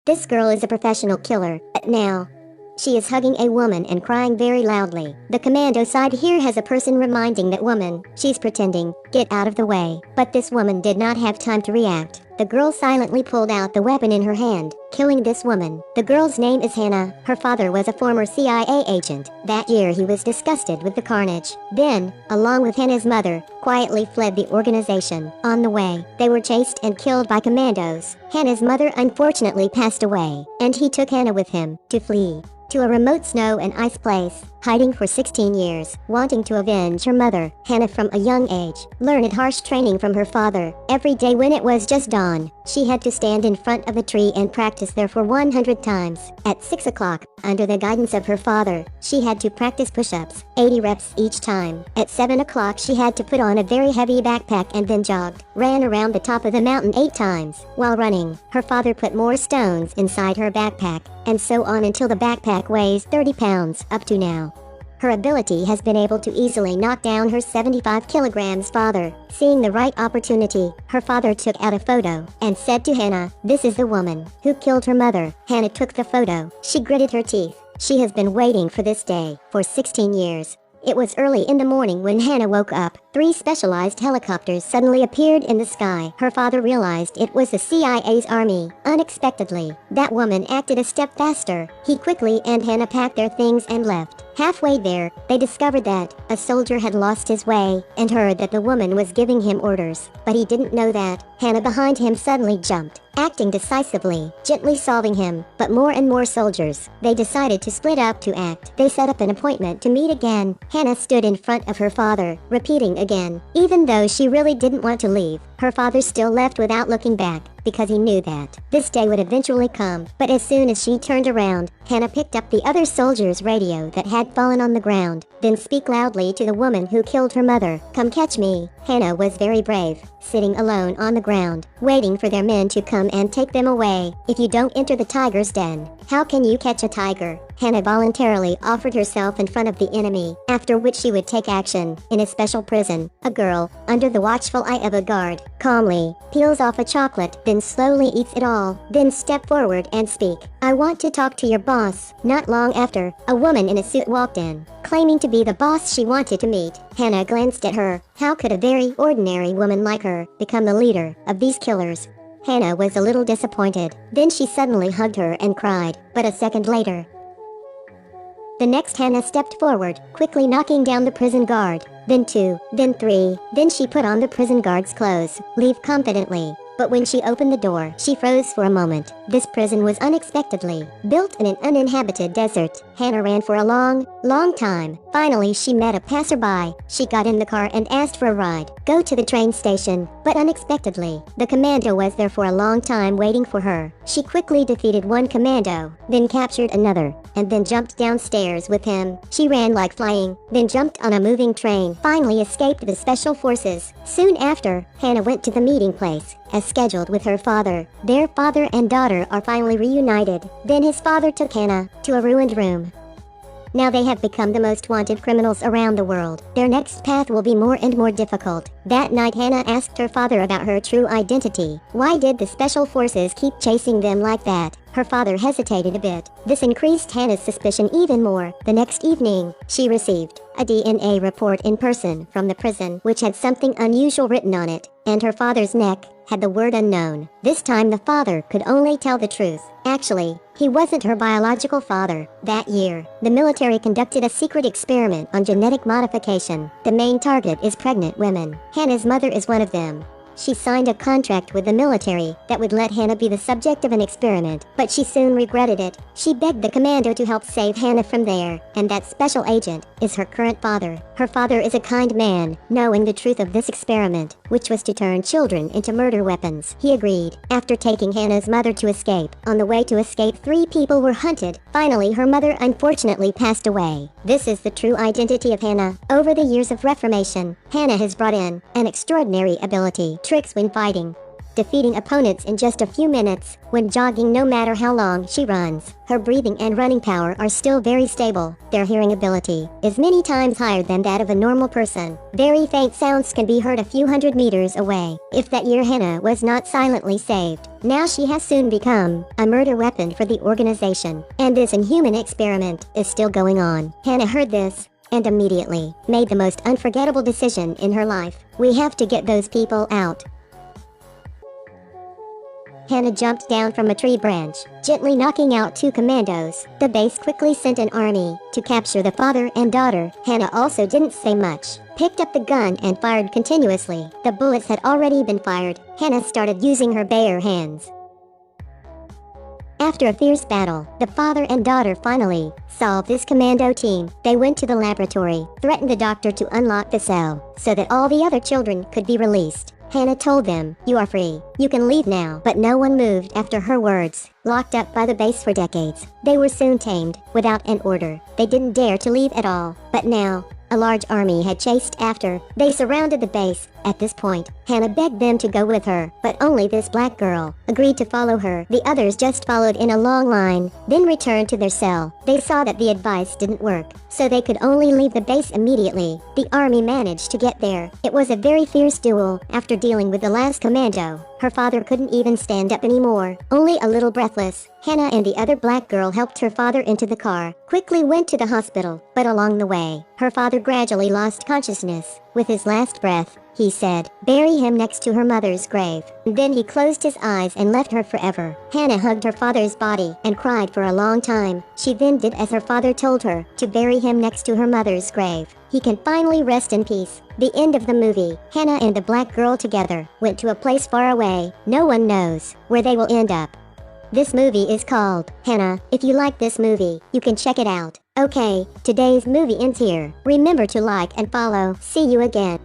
This girl is a professional killer, but now she is hugging a woman and crying very loudly. The commando side here has a person reminding that woman, she's pretending, get out of the way. But this woman did not have time to react. The girl silently pulled out the weapon in her hand, killing this woman. The girl's name is Hanna. Her father was a former CIA agent. That year he was disgusted with the carnage. Then, along with Hanna's mother, quietly fled the organization. On the way, they were chased and killed by commandos. Hanna's mother unfortunately passed away, and he took Hanna with him to flee to a remote snow and ice place, hiding for 16 years, wanting to avenge her mother. Hanna from a young age learned harsh training from her father. Every day when it was just dawn, she had to stand in front of a tree and practice there for 100 times. At 6 o'clock, under the guidance of her father, she had to practice push-ups, 80 reps each time. At 7 o'clock she had to put on a very heavy backpack and then jogged, ran around the top of the mountain 8 times. While running, her father put more stones inside her backpack, and so on until the backpack weighs 30 pounds up to now. Her ability has been able to easily knock down her 75 kilograms father. Seeing the right opportunity, her father took out a photo and said to Hanna, "This is the woman who killed her mother." Hanna took the photo. She gritted her teeth. She has been waiting for this day for 16 years. It was early in the morning when Hanna woke up. 3 specialized helicopters suddenly appeared in the sky. Her father realized it was the CIA's army. Unexpectedly, that woman acted a step faster. He quickly and Hanna packed their things and left. Halfway there, they discovered that a soldier had lost his way and heard that the woman was giving him orders. But he didn't know that Hanna behind him suddenly jumped, acting decisively, gently solving him. But more and more soldiers. They decided to split up to act. They set up an appointment to meet again. Hanna stood in front of her father, repeating again. Even though she really didn't want to leave, her father still left without looking back, because he knew that this day would eventually come. But as soon as she turned around, Hanna picked up the other soldier's radio that had fallen on the ground, then speak loudly to the woman who killed her mother. "Come catch me." Hanna was very brave, sitting alone on the ground, waiting for their men to come and take them away. "If you don't enter the tiger's den, how can you catch a tiger?" Hanna voluntarily offered herself in front of the enemy, after which she would take action. In a special prison, a girl, under the watchful eye of a guard, calmly peels off a chocolate, then slowly eats it all, then step forward and speak. "I want to talk to your boss." Not long after, a woman in a suit walked in, claiming to be the boss she wanted to meet. Hanna glanced at her. How could a very ordinary woman like her become the leader of these killers? Hanna was a little disappointed. Then she suddenly hugged her and cried. But a second later, the next Hanna stepped forward, quickly knocking down the prison guard. Then 2, then 3, then she put on the prison guard's clothes, leave confidently. But when she opened the door, she froze for a moment. This prison was unexpectedly built in an uninhabited desert. Hanna ran for a long time. Finally, she met a passerby. She got in the car and asked for a ride. Go to the train station. But unexpectedly, the commando was there for a long time waiting for her. She quickly defeated one commando, then captured another, and then jumped downstairs with him. She ran like flying, then jumped on a moving train, finally escaped the special forces. Soon after, Hanna went to the meeting place, as scheduled with her father. Their father and daughter are finally reunited. Then his father took Hanna to a ruined room. Now they have become the most wanted criminals around the world. Their next path will be more and more difficult. That night Hanna asked her father about her true identity. Why did the special forces keep chasing them like that? Her father hesitated a bit. This increased Hanna's suspicion even more. The next evening, she received a DNA report in person from the prison, which had something unusual written on it, and her father's neck had the word unknown. This time the father could only tell the truth. Actually, he wasn't her biological father. That year, the military conducted a secret experiment on genetic modification. The main target is pregnant women. Hanna's mother is one of them. She signed a contract with the military that would let Hanna be the subject of an experiment, but she soon regretted it. She begged the commando to help save Hanna from there, and that special agent is her current father. Her father is a kind man. Knowing the truth of this experiment, which was to turn children into murder weapons, he agreed. After taking Hanna's mother to escape, on the way to escape 3 people were hunted. Finally, her mother unfortunately passed away. This is the true identity of Hanna. Over the years of reformation, Hanna has brought in an extraordinary ability. Tricks when fighting. defeating opponents in just a few minutes. When jogging, no matter how long she runs, her breathing and running power are still very stable. Their hearing ability is many times higher than that of a normal person. Very faint sounds can be heard a few hundred meters away. If that year Hanna was not silently saved, now she has soon become a murder weapon for the organization. And this inhuman experiment is still going on. Hanna heard this and immediately made the most unforgettable decision in her life. We have to get those people out. Hanna jumped down from a tree branch, gently knocking out 2 commandos. The base quickly sent an army to capture the father and daughter. Hanna also didn't say much, picked up the gun and fired continuously. The bullets had already been fired. Hanna started using her bare hands. After a fierce battle, the father and daughter finally solved this commando team. They went to the laboratory, threatened the doctor to unlock the cell so that all the other children could be released. Hanna told them, "You are free. You can leave now." But no one moved after her words. Locked up by the base for decades, they were soon tamed. Without an order, they didn't dare to leave at all. But now, a large army had chased after. They surrounded the base. At this point, Hanna begged them to go with her, but only this black girl agreed to follow her. The others just followed in a long line, then returned to their cell. They saw that the advice didn't work, so they could only leave the base immediately. The army managed to get there. It was a very fierce duel. After dealing with the last commando, her father couldn't even stand up anymore, only a little breathless. Hanna and the other black girl helped her father into the car, quickly went to the hospital, but along the way, her father gradually lost consciousness. With his last breath, he said, "Bury him next to her mother's grave." Then he closed his eyes and left her forever. Hanna hugged her father's body and cried for a long time. She then did as her father told her, to bury him next to her mother's grave. He can finally rest in peace. The end of the movie. Hanna and the black girl together went to a place far away. No one knows where they will end up. This movie is called Hanna. If you like this movie, you can check it out. Okay, today's movie ends here. Remember to like and follow. See you again.